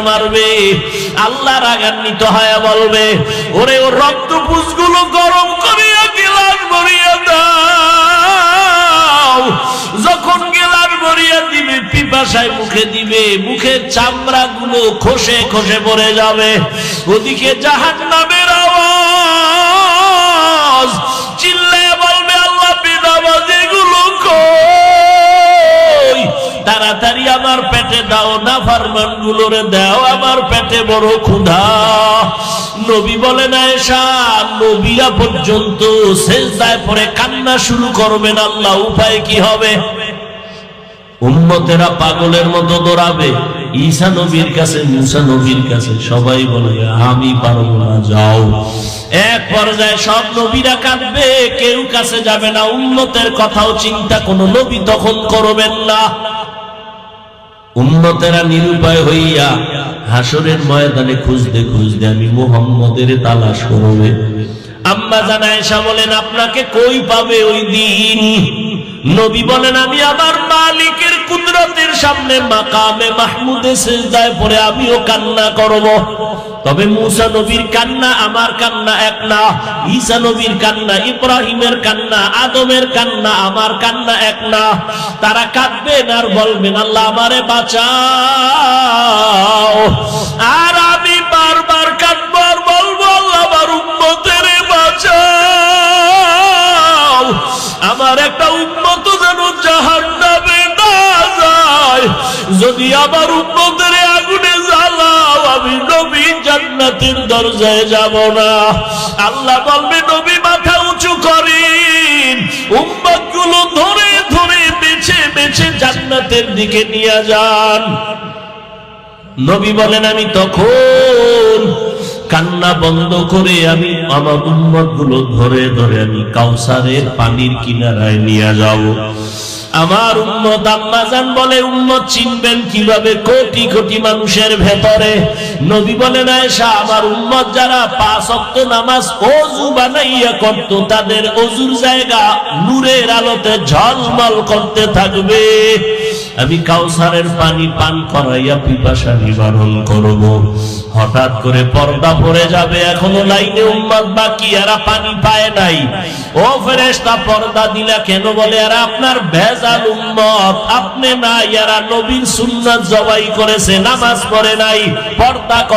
মারবে, আল্লাহ রাগান্বিত হয়ে বলবে, ওরে ওর রক্তপুঞ্জগুলো গরম করিয়া গিলাস ভরিয়া দাও। যখন গিলাস ভরিয়া দিবে, পিপাসায় মুখে দিবে, মুখের চামড়া গুলো খসে খসে পড়ে যাবে। ওদিকে জাহান্নামের আওয়াজ, চিল্লায় বলবে, আল্লাহ বেনামাজ এগুলো কই? তাড়াতাড়ি আমার পেটে দাও, নাফরমান গুলোরে দাও, আমার পেটে বড় ক্ষুধা। নবী বলেন, আয়েশা, নবীরা পর্যন্ত সেজদায় পড়ে কান্না শুরু করবেন, আল্লাহ উপায় কি হবে? উম্মতেরা পাগলের মতো দৌড়াবে ঈসা নবীর কাছে, মুসা নবীর কাছে। সবাই বলে, আমি পারবো না, যাও। এক পর্যায়ে সব নবীরা কাঁদবে, কেউ কাছে যাবে না। উম্মতের কথাও চিন্তা কোন নবী তখন করবেন না। উম্মতেরা নিরুপায় হইয়া হাসরের ময়দানে খুঁজতে খুঁজতে আমি মুহাম্মদের তালাশ করবে। আম্মা জান আয়েশা বলেন, আপনাকে কই পাবে ওই দিন? নবী বলেন, আমি আমার মালিকের কুদরতের সামনে মাকামে মাহমুদে সিজদায় পড়ে আমিও কান্না করব। তবে মুসা নবীর কান্না আমার কান্না এক না, ঈসা নবীর কান্না, ইব্রাহিমের কান্না, আদমের কান্না, আমার কান্না এক না। তারা কাঁদবেন আর বলবেন, আল্লাহ আমারে বাঁচাও। আর আমি বারবার কাঁদবো আর বলবো, আল্লাহ আমার উম্মতের বাঁচাও। আমার একটা উম্মত যেন জাহান্নামে না যায়। যদি আমার উম্মতের আগুনে জ্বালাও, আমি নবী জান্নাতের দরজায় যাব না। আল্লাহ বলবে, নবী মাথা উঁচু করেন, উম্মত গুলো ধরে ধরে বেছে বেছে জান্নাতের দিকে নিয়ে যান। নবী বলেন, আমি তখন কান্না বন্ধ করে আমি আমার উম্মত গুলো ধরে ধরে আমি কাউসারের পানির কিনারায় নিয়ে যাব। আমার উম্মত, আম্মা জান বলে, উম্মত চিনবেন কিভাবে? কোটি কোটি মানুষের ভেতরে। নবী বলেন, আয়েশা, আমার উম্মত যারা 5 ওয়াক্ত নামাজ ওযু বানাইয়া করত, তাদের ওযুর জায়গা নূরের আলোতে ঝলমল করতে থাকবে। আমি কাউসারের পানি পান করাইয়া পিপাসা নিবারণ করব। হঠাৎ করে পর্দা পড়ে যাবে, এখনো লাইনে উম্মত বাকি, এরা পানি পায় নাই। ও ফেরেশতা, পর্দা দিলা কেন? বলে, এরা আপনার ভেজাল উম্মত, আপনি না, এরা নবীর সুন্নাত জবাই করেছে, নামাজ পড়ে নাই, পর্দা